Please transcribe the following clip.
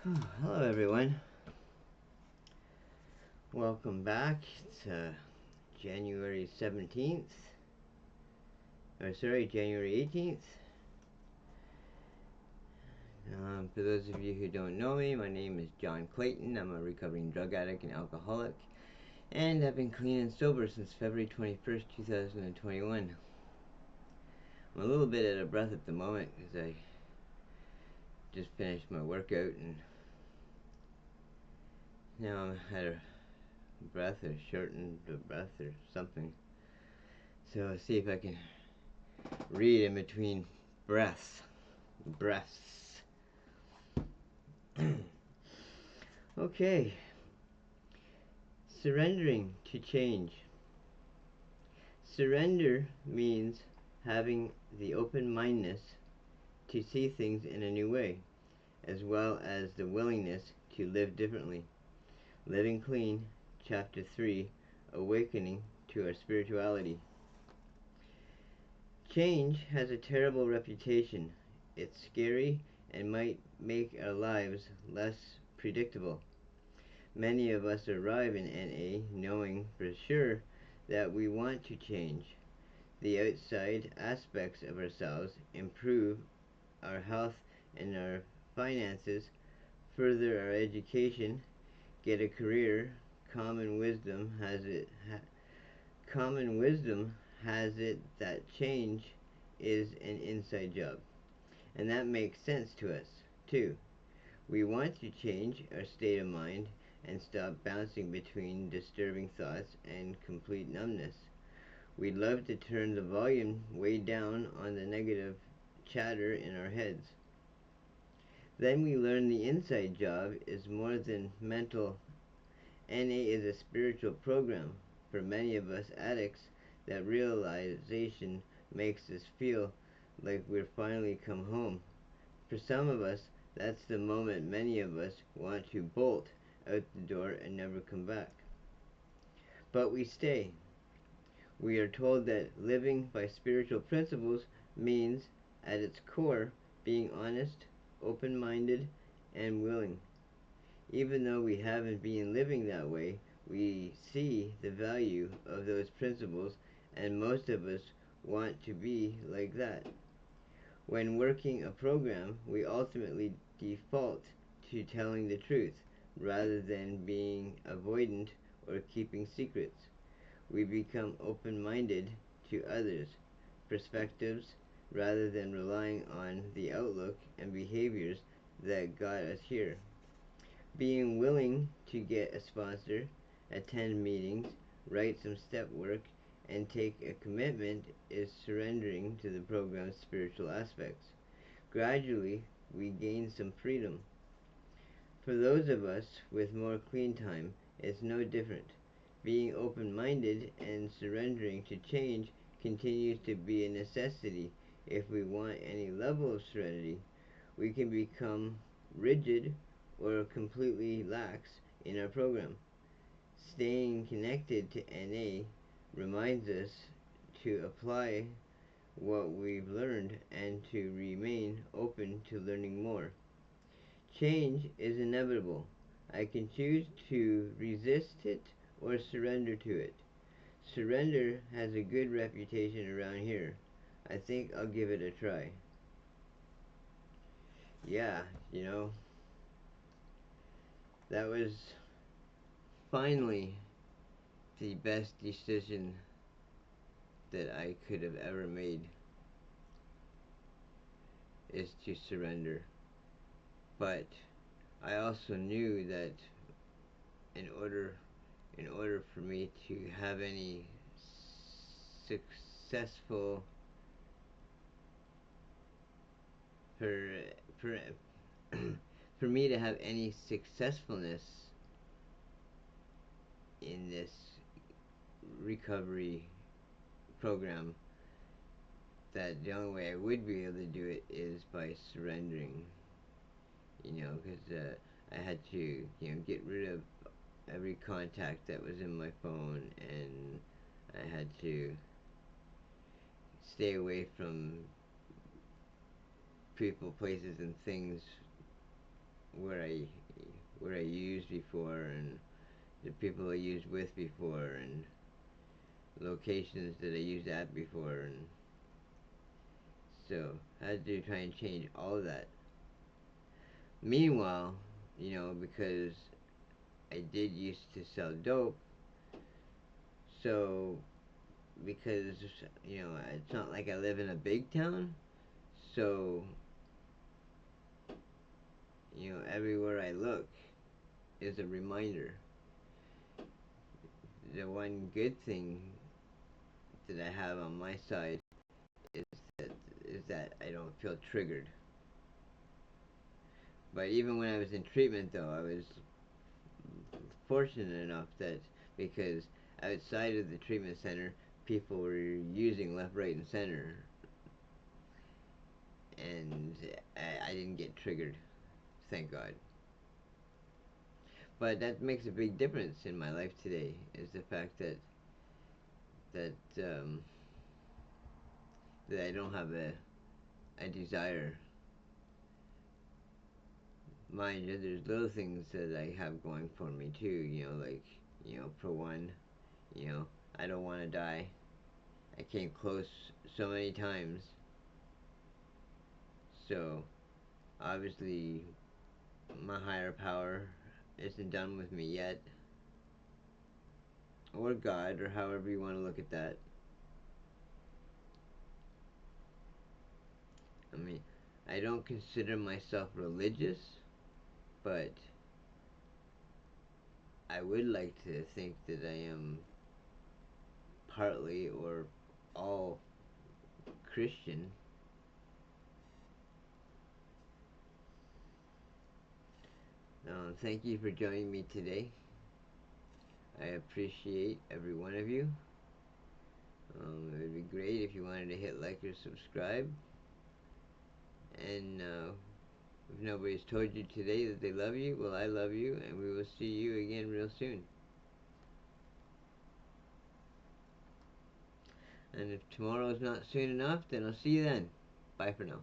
Hello everyone, welcome back. It's January 17th, January 18th. For those of you who don't know me, my name is John Clayton. I'm a recovering drug addict and alcoholic, and I've been clean and sober since February 21st, 2021. I'm a little bit out of breath at the moment because I just finished my workout and now I'm out of breath or shortened of breath or something. So let's see if I can read in between breaths. Okay. Surrendering to change. Surrender means having the open-mindedness to see things in a new way, as well as the willingness to live differently. Living Clean, Chapter 3, Awakening to Our Spirituality. Change has a terrible reputation. It's scary and might make our lives less predictable. Many of us arrive in NA knowing for sure that we want to change the outside aspects of ourselves, improve our health and our finances, further our education, get a career. Common wisdom has it that change is an inside job. And that makes sense to us, too. We want to change our state of mind and stop bouncing between disturbing thoughts and complete numbness. We'd love to turn the volume way down on the negative chatter in our heads. Then we learn the inside job is more than mental. NA is a spiritual program. For many of us addicts, that realization makes us feel like we've finally come home. For some of us, that's the moment many of us want to bolt out the door and never come back. But we stay. We are told that living by spiritual principles means, at its core, being honest, open-minded, and willing. Even though we haven't been living that way, we see the value of those principles, and most of us want to be like that. When working a program, we ultimately default to telling the truth, rather than being avoidant or keeping secrets. We become open-minded to others' perspectives, rather than relying on the outlook and behaviors that got us here. Being willing to get a sponsor, attend meetings, write some step work, and take a commitment is surrendering to the program's spiritual aspects. Gradually, we gain some freedom. For those of us with more clean time, it's no different. Being open-minded and surrendering to change continues to be a necessity if we want any level of serenity. We can become rigid or completely lax in our program. Staying connected to NA reminds us to apply what we've learned and to remain open to learning more. Change is inevitable. I can choose to resist it or surrender to it. Surrender has a good reputation around here. I think I'll give it a try. Yeah, that was finally the best decision that I could have ever made, is to surrender. But I also knew that in order for me to have any successful for for for me to have any successfulness in this recovery program, that the only way I would be able to do it is by surrendering. Because I had to, get rid of every contact that was in my phone, and I had to stay away from people, places, and things where I used before, and the people I used with before, and locations that I used at before, and so I had to try and change all of that. Meanwhile, because I did used to sell dope, so because it's not like I live in a big town, so everywhere I look is a reminder. The one good thing that I have on my side is that is that I don't feel triggered. But even when I was in treatment, though, I was fortunate enough that because outside of the treatment center, people were using left, right, and center, and I didn't get triggered, thank God. But that makes a big difference in my life today. Is the fact that that I don't have a desire. Mind you, there's little things that I have going for me too. Like for one, you know, I don't want to die. I came close so many times. So obviously, my higher power isn't done with me yet, or God, or however you want to look at that. I mean, I don't consider myself religious, but I would like to think that I am partly or all Christian. Thank you for joining me today. I appreciate every one of you. It would be great if you wanted to hit like or subscribe. And if nobody's told you today that they love you, well, I love you, and we will see you again real soon. And if tomorrow is not soon enough, then I'll see you then. Bye for now.